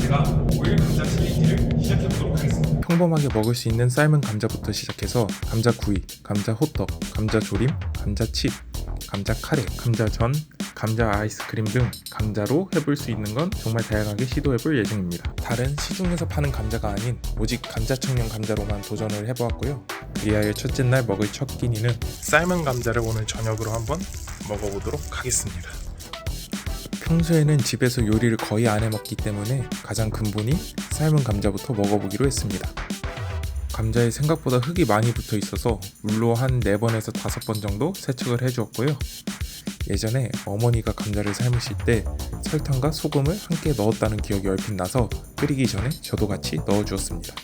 제가 오일 감자 챌린지를 시작해보도록 하겠습니다. 평범하게 먹을 수 있는 삶은 감자부터 시작해서 감자구이, 감자 호떡, 감자 조림, 감자칩, 감자 카레, 감자전, 감자 아이스크림 등 감자로 해볼 수 있는 건 정말 다양하게 시도해볼 예정입니다. 다른 시중에서 파는 감자가 아닌 오직 감자청년 감자로만 도전을 해보았고요. 리아의 첫째 날 먹을 첫 끼니는 삶은 감자를 오늘 저녁으로 한번 먹어보도록 하겠습니다. 평소에는 집에서 요리를 거의 안 해먹기 때문에 가장 근본인 삶은 감자부터 먹어보기로 했습니다. 감자에 생각보다 흙이 많이 붙어 있어서 물로 한 4번에서 5번 정도 세척을 해주었고요. 예전에 어머니가 감자를 삶으실 때 설탕과 소금을 함께 넣었다는 기억이 얼핏 나서 끓이기 전에 저도 같이 넣어주었습니다.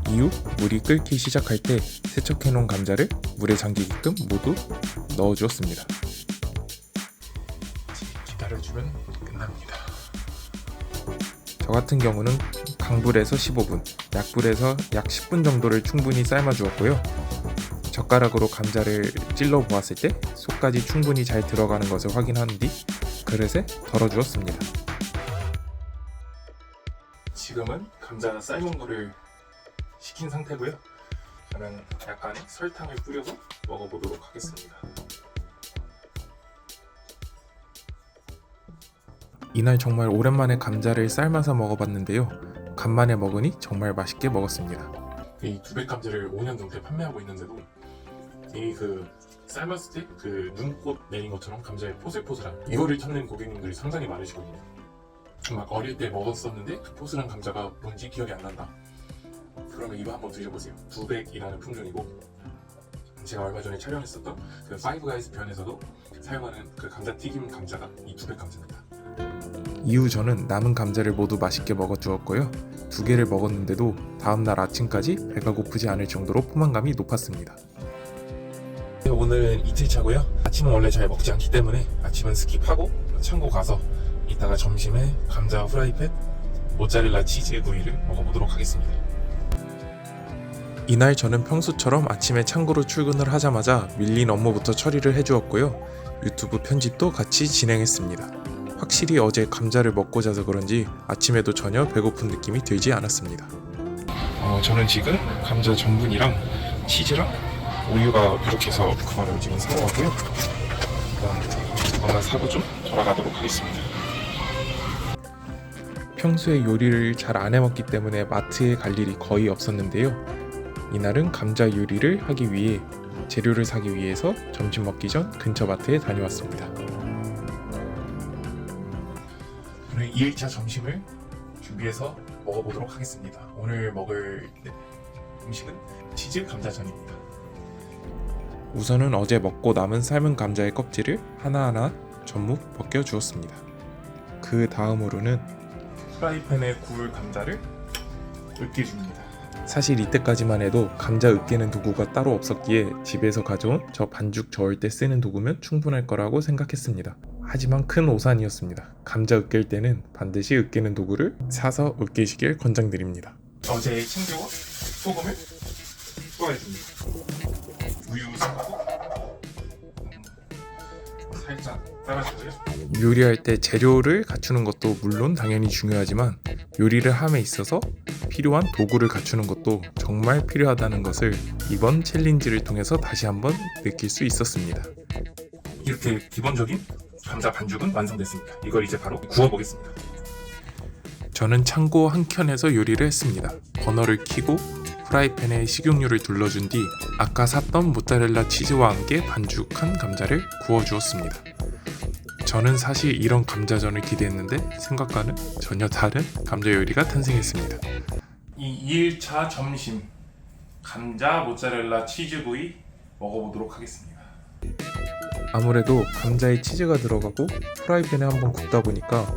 이후 물이 끓기 시작할 때 세척해놓은 감자를 물에 잠기게끔 모두 넣어주었습니다. 기다려주면 끝납니다. 저 같은 경우는 강불에서 15분, 약불에서 약 10분 정도를 충분히 삶아주었고요. 젓가락으로 감자를 찔러 보았을 때 속까지 충분히 잘 들어가는 것을 확인한 뒤 그릇에 덜어주었습니다. 지금은 감자 삶은 거를 식힌 상태고요. 저는 약간 설탕을 뿌려서 먹어보도록 하겠습니다. 이날 정말 오랜만에 감자를 삶아서 먹어봤는데요. 간만에 먹으니 정말 맛있게 먹었습니다. 이 두백 감자를 5년 넘게 판매하고 있는데도 이 삶았을 때 눈꽃 내린 것처럼 감자의 포슬포슬한 이거를 찾는 고객님들이 상당히 많으시거든요. 막 어릴 때 먹었었는데 그 포슬한 감자가 뭔지 기억이 안 난다. 그러면 이거 한번 드셔보세요. 두백이라는 품종이고 제가 얼마 전에 촬영했었던 그 파이브 가이즈 편에서도 사용하는 그 감자튀김 감자가 이 두백 감자입니다. 이후 저는 남은 감자를 모두 맛있게 먹어주었고요. 2개를 먹었는데도 다음날 아침까지 배가 고프지 않을 정도로 포만감이 높았습니다. 오늘은 이틀차고요. 아침은 원래 잘 먹지 않기 때문에 아침은 스킵하고 창고 가서 이따가 점심에 감자 후라이팬, 모짜렐라 치즈 구이를 먹어보도록 하겠습니다. 이날 저는 평소처럼 아침에 창고로 출근을 하자마자 밀린 업무부터 처리를 해주었고요. 유튜브 편집도 같이 진행했습니다. 확실히 어제 감자를 먹고 자서 그런지 아침에도 전혀 배고픈 느낌이 들지 않았습니다. 저는 지금 감자 전분이랑 치즈랑 우유가 부족해서 그거를 지금 사러 왔고요. 그거만 사고 좀 돌아가도록 하겠습니다. 평소에 요리를 잘 안 해먹기 때문에 마트에 갈 일이 거의 없었는데요. 이날은 감자 요리를 하기 위해 재료를 사기 위해서 점심 먹기 전 근처 마트에 다녀왔습니다. 오늘 2일차 점심을 준비해서 먹어보도록 하겠습니다. 오늘 먹을 음식은 치즈 감자전입니다. 우선은 어제 먹고 남은 삶은 감자의 껍질을 하나하나 전부 벗겨주었습니다. 그 다음으로는 프라이팬에 구울 감자를 으깨줍니다. 사실 이때까지만 해도 감자 으깨는 도구가 따로 없었기에 집에서 가져온 저 반죽 저을 때 쓰는 도구면 충분할 거라고 생각했습니다. 하지만 큰 오산이었습니다. 감자 으깰 때는 반드시 으깨는 도구를 사서 으깨시길 권장드립니다. 어제 챙겨온 소금을 투하해줍니다. 우유 섞고 살짝 따라주고요. 요리할 때 재료를 갖추는 것도 물론 당연히 중요하지만 요리를 함에 있어서 필요한 도구를 갖추는 것도 정말 필요하다는 것을 이번 챌린지를 통해서 다시 한번 느낄 수 있었습니다. 이렇게 기본적인 감자 반죽은 완성됐습니다. 이걸 이제 바로 구워보겠습니다. 저는 창고 한켠에서 요리를 했습니다. 버너를 켜고 프라이팬에 식용유를 둘러준 뒤 아까 샀던 모짜렐라 치즈와 함께 반죽한 감자를 구워주었습니다. 저는 사실 이런 감자전을 기대했는데 생각과는 전혀 다른 감자 요리가 탄생했습니다. 이 2일차 점심 감자 모짜렐라 치즈구이 먹어보도록 하겠습니다. 아무래도 감자에 치즈가 들어가고 프라이팬에 한번 굽다 보니까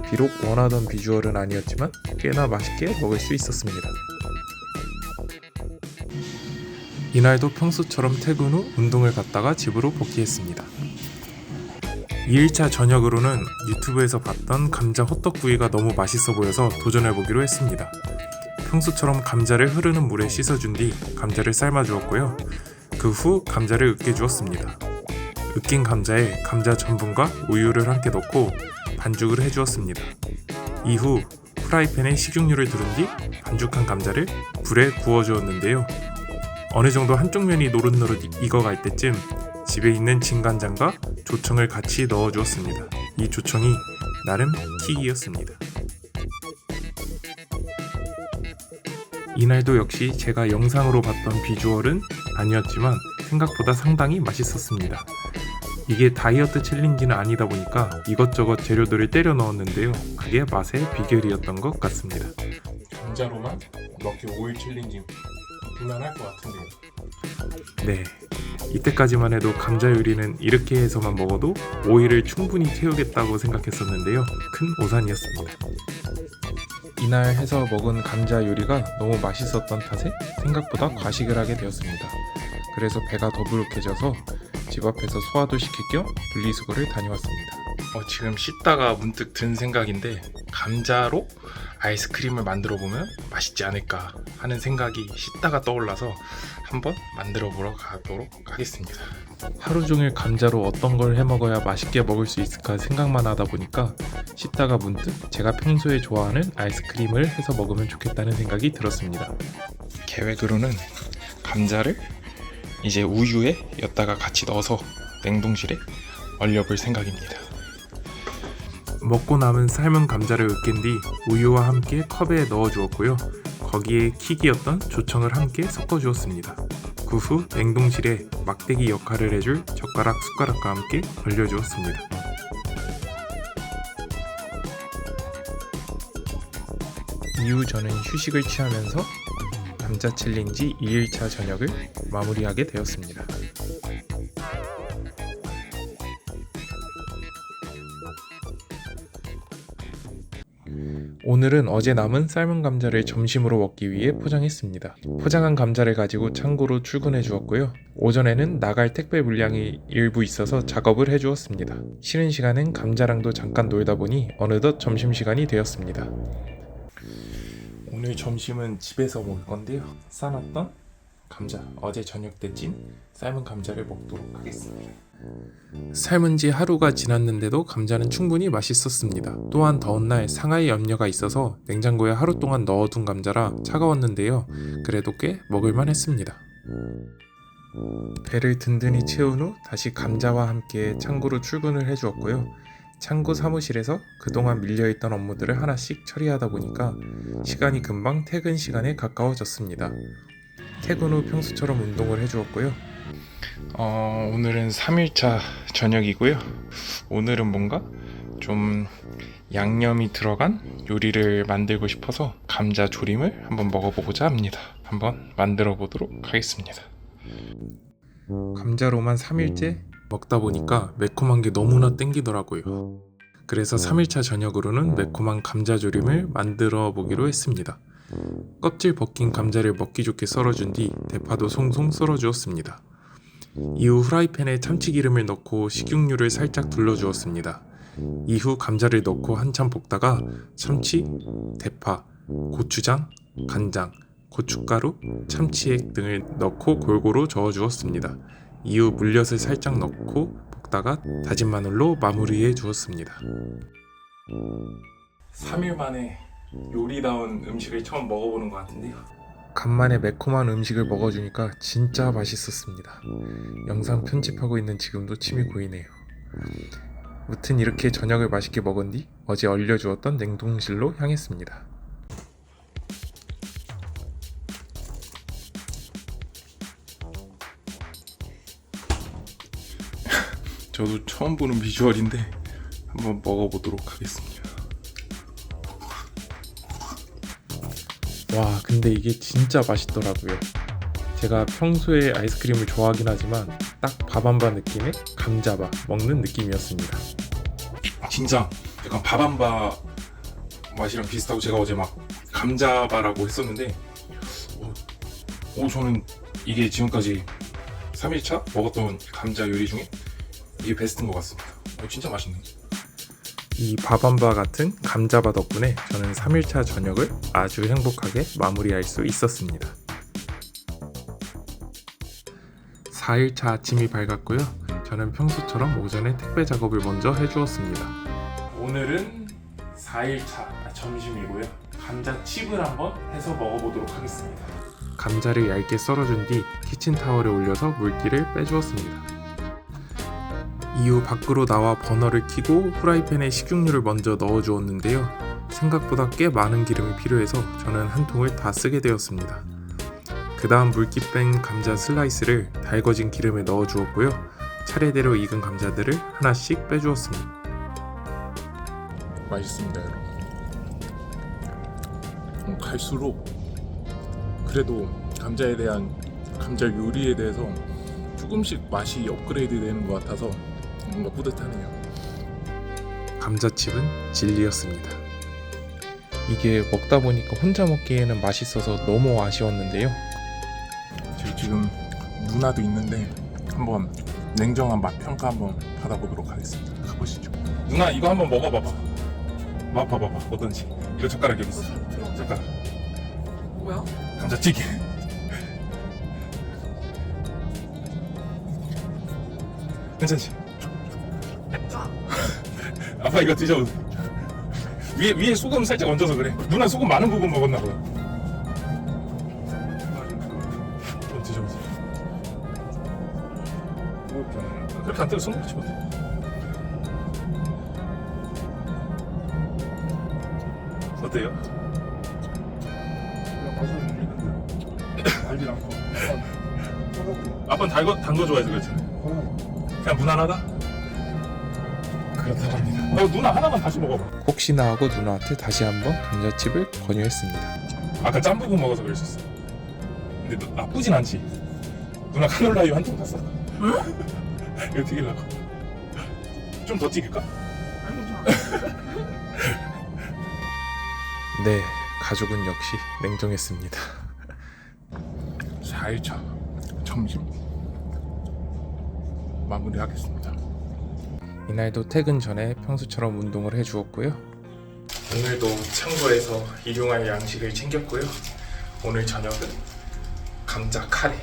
비록 원하던 비주얼은 아니었지만 꽤나 맛있게 먹을 수 있었습니다. 이날도 평소처럼 퇴근 후 운동을 갔다가 집으로 복귀했습니다. 2일차 저녁으로는 유튜브에서 봤던 감자 호떡구이가 너무 맛있어 보여서 도전해보기로 했습니다. 평소처럼 감자를 흐르는 물에 씻어준 뒤 감자를 삶아주었고요. 그 후 감자를 으깨주었습니다. 으깬 감자에 감자 전분과 우유를 함께 넣고 반죽을 해주었습니다. 이후 프라이팬에 식용유를 두른 뒤 반죽한 감자를 불에 구워주었는데요. 어느 정도 한쪽 면이 노릇노릇 익어갈 때쯤 집에 있는 진간장과 조청을 같이 넣어주었습니다. 이 조청이 나름 킥이었습니다. 이날도 역시 제가 영상으로 봤던 비주얼은 아니었지만 생각보다 상당히 맛있었습니다. 이게 다이어트 챌린지는 아니다 보니까 이것저것 재료들을 때려 넣었는데요. 그게 맛의 비결이었던 것 같습니다. 감자로만 먹기 5일 챌린지 불만할 것 같은데요. 네, 이때까지만 해도 감자 요리는 이렇게 해서만 먹어도 5일을 충분히 채우겠다고 생각했었는데요. 큰 오산이었습니다. 이날 해서 먹은 감자 요리가 너무 맛있었던 탓에 생각보다 과식을 하게 되었습니다. 그래서 배가 더부룩해져서 집 앞에서 소화도 시킬 겸 분리수거를 다녀왔습니다. 지금 씻다가 문득 든 생각인데 감자로 아이스크림을 만들어 보면 맛있지 않을까 하는 생각이 씻다가 떠올라서 한번 만들어 보러 가도록 하겠습니다. 하루 종일 감자로 어떤 걸 해 먹어야 맛있게 먹을 수 있을까 생각만 하다 보니까 씻다가 문득 제가 평소에 좋아하는 아이스크림을 해서 먹으면 좋겠다는 생각이 들었습니다. 계획으로는 감자를 이제 우유에 엿다가 같이 넣어서 냉동실에 얼려볼 생각입니다. 먹고 남은 삶은 감자를 으깬 뒤 우유와 함께 컵에 넣어 주었고요. 거기에 킥이었던 조청을 함께 섞어 주었습니다. 그 후 냉동실에 막대기 역할을 해줄 젓가락, 숟가락과 함께 얼려 주었습니다. 이후 저는 휴식을 취하면서 감자 챌린지 2일차 저녁을 마무리하게 되었습니다. 오늘은 어제 남은 삶은 감자를 점심으로 먹기 위해 포장했습니다. 포장한 감자를 가지고 창고로 출근해 주었고요. 오전에는 나갈 택배 물량이 일부 있어서 작업을 해 주었습니다. 쉬는 시간엔 감자랑도 잠깐 놀다 보니 어느덧 점심시간이 되었습니다. 오늘 점심은 집에서 먹을 건데요. 싸놨던 감자, 어제 저녁 때 찐 삶은 감자를 먹도록 하겠습니다. 삶은 지 하루가 지났는데도 감자는 충분히 맛있었습니다. 또한 더운 날 상하이 염려가 있어서 냉장고에 하루 동안 넣어둔 감자라 차가웠는데요. 그래도 꽤 먹을만 했습니다. 배를 든든히 채운 후 다시 감자와 함께 창고로 출근을 해주었고요. 창고 사무실에서 그동안 밀려있던 업무들을 하나씩 처리하다 보니까 시간이 금방 퇴근 시간에 가까워졌습니다. 퇴근 후 평소처럼 운동을 해주었고요. 오늘은 3일차 저녁이고요. 오늘은 뭔가 좀 양념이 들어간 요리를 만들고 싶어서 감자 조림을 한번 먹어보고자 합니다. 한번 만들어 보도록 하겠습니다. 감자로만 3일째 먹다 보니까 매콤한 게 너무나 땡기더라고요. 그래서 3일차 저녁으로는 매콤한 감자조림을 만들어 보기로 했습니다. 껍질 벗긴 감자를 먹기 좋게 썰어준 뒤 대파도 송송 썰어주었습니다. 이후 후라이팬에 참치기름을 넣고 식용유를 살짝 둘러주었습니다. 이후 감자를 넣고 한참 볶다가 참치, 대파, 고추장, 간장, 고춧가루, 참치액 등을 넣고 골고루 저어주었습니다. 이후 물엿을 살짝 넣고 볶다가 다진 마늘로 마무리해 주었습니다. 3일 만에 요리다운 음식을 처음 먹어보는 것 같은데요. 간만에 매콤한 음식을 먹어주니까 진짜 맛있었습니다. 영상 편집하고 있는 지금도 침이 고이네요. 무튼 이렇게 저녁을 맛있게 먹은 뒤 어제 얼려주었던 냉동실로 향했습니다. 저도 처음 보는 비주얼인데 한번 먹어보도록 하겠습니다. 와, 근데 이게 진짜 맛있더라고요. 제가 평소에 아이스크림을 좋아하긴 하지만 딱 밥 한 바 느낌의 감자바 먹는 느낌이었습니다. 진짜 약간 밥 한 바 맛이랑 비슷하고, 제가 어제 막 감자바라고 했었는데 저는 이게 지금까지 3일차 먹었던 감자 요리 중에 이게 베스트인 것 같습니다. 진짜 맛있네. 이 밥한바 같은 감자바 덕분에 저는 3일차 저녁을 아주 행복하게 마무리할 수 있었습니다. 4일차 아침이 밝았고요. 저는 평소처럼 오전에 택배 작업을 먼저 해주었습니다. 오늘은 4일차 점심이고요. 감자칩을 한번 해서 먹어보도록 하겠습니다. 감자를 얇게 썰어준 뒤 키친타월에 올려서 물기를 빼주었습니다. 이후 밖으로 나와 버너를 켜고 후라이팬에 식용유를 먼저 넣어주었는데요. 생각보다 꽤 많은 기름이 필요해서 저는 한 통을 다 쓰게 되었습니다. 그 다음 물기 뺀 감자 슬라이스를 달궈진 기름에 넣어주었고요. 차례대로 익은 감자들을 하나씩 빼주었습니다. 맛있습니다, 여러분. 갈수록 그래도 감자에 대한 감자 요리에 대해서 조금씩 맛이 업그레이드 되는 것 같아서 뭔가 뿌듯하네요. 감자칩은 진리였습니다. 이게 먹다 보니까 혼자 먹기에는 맛있어서 너무 아쉬웠는데요. 저희 지금 누나도 있는데 한번 냉정한 맛 평가 한번 받아보도록 하겠습니다. 가보시죠. 누나 이거 한번 먹어봐봐. 맛봐봐 어떤지. 이거 젓가락 여기 있어. 젓가락. 뭐야? 감자튀김. 괜찮지? 아빠 이거 드셔보세요. 위에 소금 살짝 얹어서 그래. 누나 소금 많은 부분 먹었나 보다. 좀 드셔보세요. 그렇게 안 뜨고 손으로 치면 돼. 어때요? 아빠는 단거 좋아해서 그렇지. 그냥 무난하다? 그렇다고 합니다. 누나 하나만 다시 먹어봐. 혹시나 하고 누나한테 다시 한번 감자칩을 권유했습니다. 아까 짠 부분 먹어서 그럴 수 있어. 근데 나쁘진 않지. 누나 카놀라유 한 통 다 쌌다. 이거 튀기려고. 좀 더 튀길까? 아니 좋아. 네, 가족은 역시 냉정했습니다. 4일차 점심 마무리하겠습니다. 이날도 퇴근 전에 평소처럼 운동을 해주었고요. 오늘도 창고에서 일용할 양식을 챙겼고요. 오늘 저녁은 감자 카레,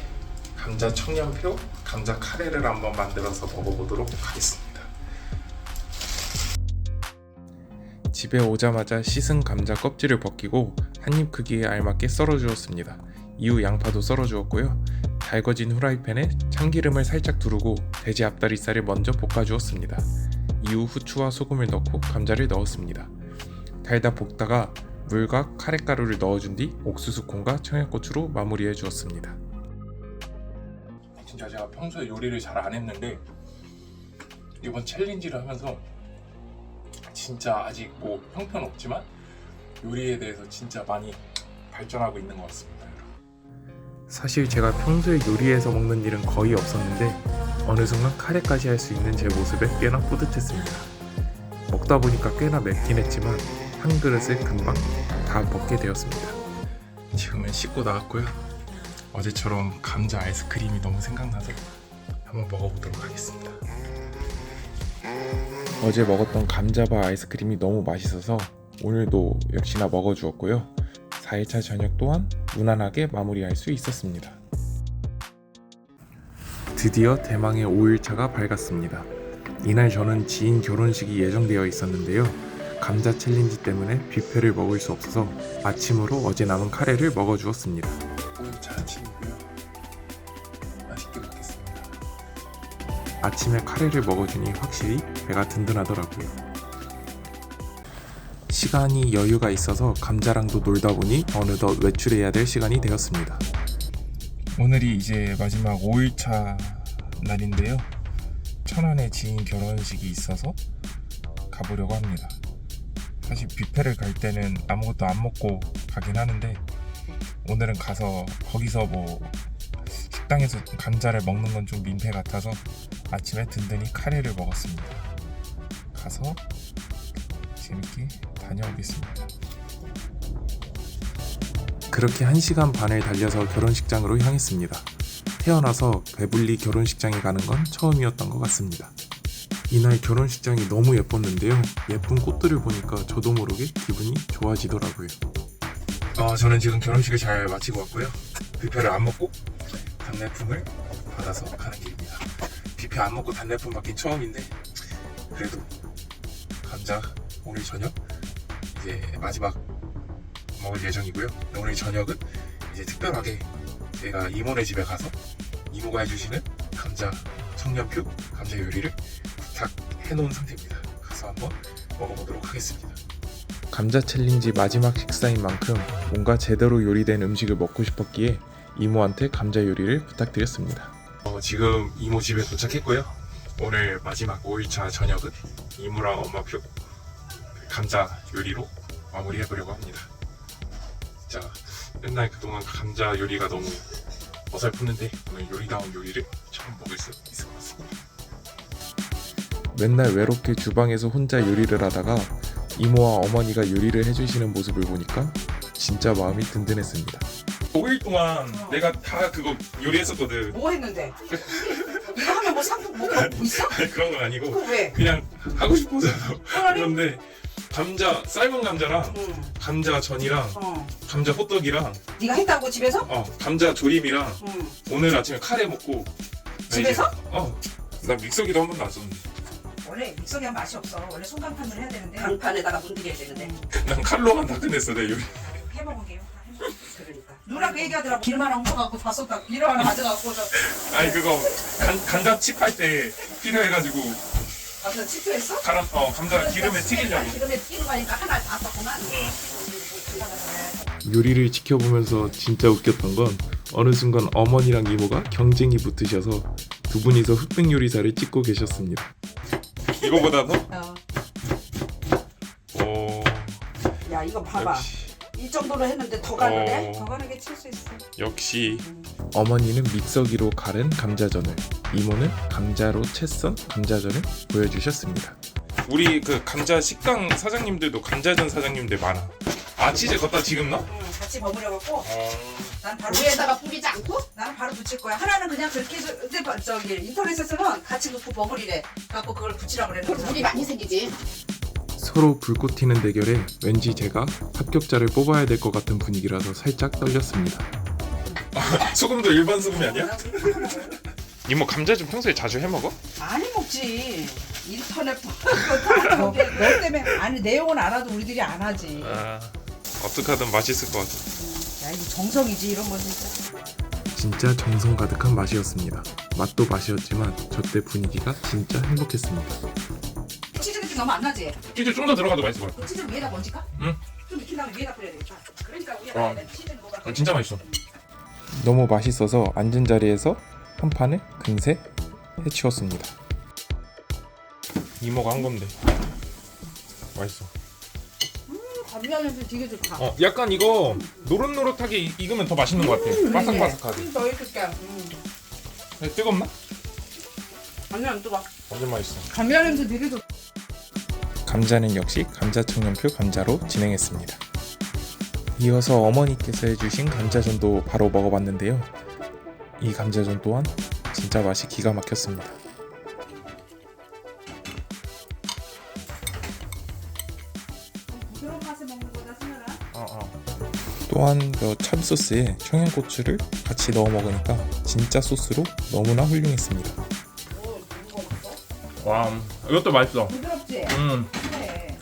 감자 청양표, 감자 카레를 한번 만들어서 먹어보도록 하겠습니다. 집에 오자마자 씻은 감자 껍질을 벗기고 한입 크기에 알맞게 썰어주었습니다. 이후 양파도 썰어주었고요. 달궈진 후라이팬에 참기름을 살짝 두르고 돼지 앞다리살을 먼저 볶아주었습니다. 이후 후추와 소금을 넣고 감자를 넣었습니다. 달다 볶다가 물과 카레가루를 넣어준 뒤 옥수수콘과 청양고추로 마무리해 주었습니다. 진짜 제가 평소에 요리를 잘 안 했는데 이번 챌린지를 하면서 진짜 아직 뭐 형편없지만 요리에 대해서 진짜 많이 발전하고 있는 것 같습니다. 사실 제가 평소에 요리해서 먹는 일은 거의 없었는데 어느 순간 카레까지 할 수 있는 제 모습에 꽤나 뿌듯했습니다. 먹다 보니까 꽤나 맵긴 했지만 한 그릇을 금방 다 먹게 되었습니다. 지금은 씻고 나왔고요. 어제처럼 감자 아이스크림이 너무 생각나서 한번 먹어보도록 하겠습니다. 어제 먹었던 감자바 아이스크림이 너무 맛있어서 오늘도 역시나 먹어주었고요. 4일차 저녁 또한 무난하게 마무리할 수 있었습니다. 드디어 대망의 5일차가 밝았습니다. 이날 저는 지인 결혼식이 예정되어 있었는데요. 감자 챌린지 때문에 뷔페를 먹을 수 없어서 아침으로 어제 남은 카레를 먹어주었습니다. 5일차 아침이고요. 맛있게 먹겠습니다. 아침에 카레를 먹어주니 확실히 배가 든든하더라고요. 시간이 여유가 있어서 감자랑도 놀다 보니 어느덧 외출해야 될 시간이 되었습니다. 오늘이 이제 마지막 5일차 날인데요. 천안에 지인 결혼식이 있어서 가보려고 합니다. 사실 뷔페를 갈 때는 아무것도 안 먹고 가긴 하는데 오늘은 가서 거기서 뭐 식당에서 감자를 먹는 건 좀 민폐 같아서 아침에 든든히 카레를 먹었습니다. 가서 재밌게 다녀오겠습니다. 그렇게 1시간 반을 달려서 결혼식장으로 향했습니다. 태어나서 배불리 결혼식장에 가는 건 처음이었던 것 같습니다. 이날 결혼식장이 너무 예뻤는데요. 예쁜 꽃들을 보니까 저도 모르게 기분이 좋아지더라고요. 저는 지금 결혼식을 잘 마치고 왔고요. 뷔페를 안 먹고 답례품을 받아서 가는 길입니다. 잎에 안 먹고 단내품 맡긴 처음인데 그래도 감자 오늘 저녁 이제 마지막 먹을 예정이고요. 오늘 저녁은 이제 특별하게 제가 이모네 집에 가서 이모가 해주시는 감자 청년표 감자 요리를 부탁해 놓은 상태입니다. 가서 한번 먹어보도록 하겠습니다. 감자 챌린지 마지막 식사인 만큼 뭔가 제대로 요리된 음식을 먹고 싶었기에 이모한테 감자 요리를 부탁드렸습니다. 지금 이모 집에 도착했고요. 오늘 마지막 5일차 저녁은 이모랑 엄마표 감자 요리로 마무리해보려고 합니다. 진짜 맨날 그동안 감자 요리가 너무 어설프는데 오늘 요리다운 요리를 처음 먹을 수 있을 것 같습니다. 맨날 외롭게 주방에서 혼자 요리를 하다가 이모와 어머니가 요리를 해주시는 모습을 보니까 진짜 마음이 든든했습니다. 5일 동안 내가 다 그거 요리했었거든. 뭐 했는데? 이거 하면 뭐 상품 뭐 갖고 있어? 아니, 그런 건 아니고 그거 왜? 그냥 하고 싶어서 차라리? 그런데 감자 삶은 감자랑 응. 감자전이랑 감자 호떡이랑 네가 했다고 집에서? 감자 조림이랑 응. 오늘 아침에 카레 먹고 나 집에서? 이제, 나 믹서기도 한 번도 안 썼는데 원래 믹서기 한 맛이 없어. 원래 손간판을 해야 되는데 강판에다가 문드려야 되는데 난 칼로만 다 끝냈어 내 요리. 해먹을게요. 그러니까 누나 그 얘기하더라고. 기름 하나 옮겨갖고 다 썼다. 기름 하나 가져갖고 아니 그거 감자 칩 할 때 필요해가지고 가서 치트했어? 감자 기름에 튀기려고. 기름에 튀는 거니까 하나 다 썼구만. 요리를 지켜보면서 진짜 웃겼던 건 어느 순간 어머니랑 이모가 경쟁이 붙으셔서 두 분이서 흑백 요리사를 찍고 계셨습니다. 이거보다 더? 야 이거 봐봐. 역시 이 정도로 했는데 더 가는데? 어. 더 가는게 칠 수 있어. 역시 어머니는 믹서기로 갈은 감자전을, 이모는 감자로 채 썬 감자전을 보여주셨습니다. 우리 그 감자 식당 사장님들도 감자전 사장님들 많아. 아 치즈 걷다 지금 넣어? 응, 같이 버무려갖고 난 바로 위에다가 뿌리지 않고 나는 바로 붙일 거야. 하나는 그냥 그렇게 해서 근데 저기 인터넷에서는 같이 넣고 버무리래. 갖고 그걸 붙이라고 그랬는데 물이 많이 생기지. 서로 불꽃 튀는 대결에 왠지 제가 합격자를 뽑아야 될 것 같은 분위기라서 살짝 떨렸습니다. 소금도 일반 소금이 아니야? 이모 감자전 평소에 자주 해 먹어? 많이 먹지. 인터넷 보고 너 때문에 아니 내용은 알아도 우리들이 안 하지. 어떻게든 맛있을 것 같아. 야 이거 정성이지 이런 건 진짜. 진짜 정성 가득한 맛이었습니다. 맛도 맛이었지만 저 때 분위기가 진짜 행복했습니다. 치즈 느낌 너무 안 나지? 치즈 좀 더 들어가도 맛있을 것 같아. 그 치즈 위에다 얹을까? 응. 좀 익힌 다음에 위에다 뿌려야 되겠다. 그러니까 위에다 해야 돼. 치즈는 뭐가 진짜 맛있어. 너무 맛있어서 앉은 자리에서 한 판을 금세 해치웠습니다. 이모가 한 건데 맛있어. 감자냄새 되게 좋다. 약간 이거 노릇노릇하게 익으면 더 맛있는 것 같아. 바삭바삭하게. 더 익힐게. 뜨겁나? 아니 안 뜨거. 완전 맛있어. 감자 냄새 되게 좋다. 감자는 역시 감자 청년표 감자로 진행했습니다. 이어서 어머니께서 해주신 감자전도 바로 먹어봤는데요. 이 감자전 또한 진짜 맛이 기가 막혔습니다. 부드러운 맛에 먹는 거다 승현아. 또한 그 참소스에 청양고추를 같이 넣어 먹으니까 진짜 소스로 너무나 훌륭했습니다. 와, 이것도 맛있어. 부드럽지? 그래.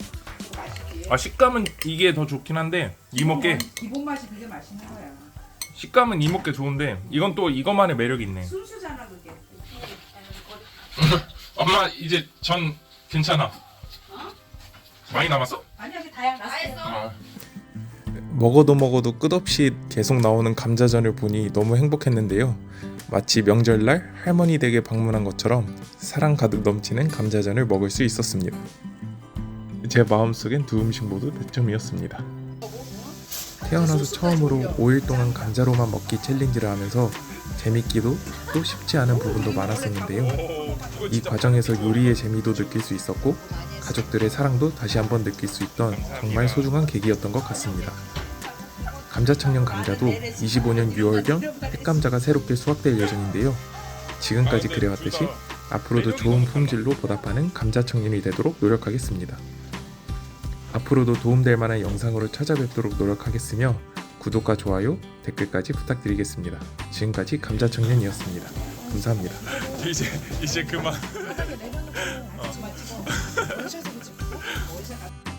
이거 맛있지. 식감은 이게 더 좋긴 한데 이모께 기본 맛이 되게 맛있는 거야. 식감은 이모께 좋은데 이건 또 이것만의 매력이 있네. 순수잖아 그게. 엄마 이제 전 괜찮아. 많이 남았어? 아니야 그게 다야. 다 했어. 먹어도 끝없이 계속 나오는 감자전을 보니 너무 행복했는데요. 마치 명절날 할머니 댁에 방문한 것처럼 사랑 가득 넘치는 감자전을 먹을 수 있었습니다. 제 마음속엔 두 음식 모두 100점이었습니다. 태어나서 처음으로 5일 동안 감자로만 먹기 챌린지를 하면서 재밌기도 또 쉽지 않은 부분도 많았었는데요. 이 과정에서 요리의 재미도 느낄 수 있었고 가족들의 사랑도 다시 한번 느낄 수 있던 정말 소중한 계기였던 것 같습니다. 감자청년 감자도 25년 6월경 핵감자가 새롭게 수확될 예정인데요. 지금까지 그래왔듯이 앞으로도 좋은 품질로 보답하는 감자청년이 되도록 노력하겠습니다. 앞으로도 도움될 만한 영상으로 찾아뵙도록 노력하겠으며 구독과 좋아요, 댓글까지 부탁드리겠습니다. 지금까지 감자청년이었습니다. 감사합니다. 이제 그만. 바닥에 내려놓고 같이 맞추고 원샷으로 찍고 원샷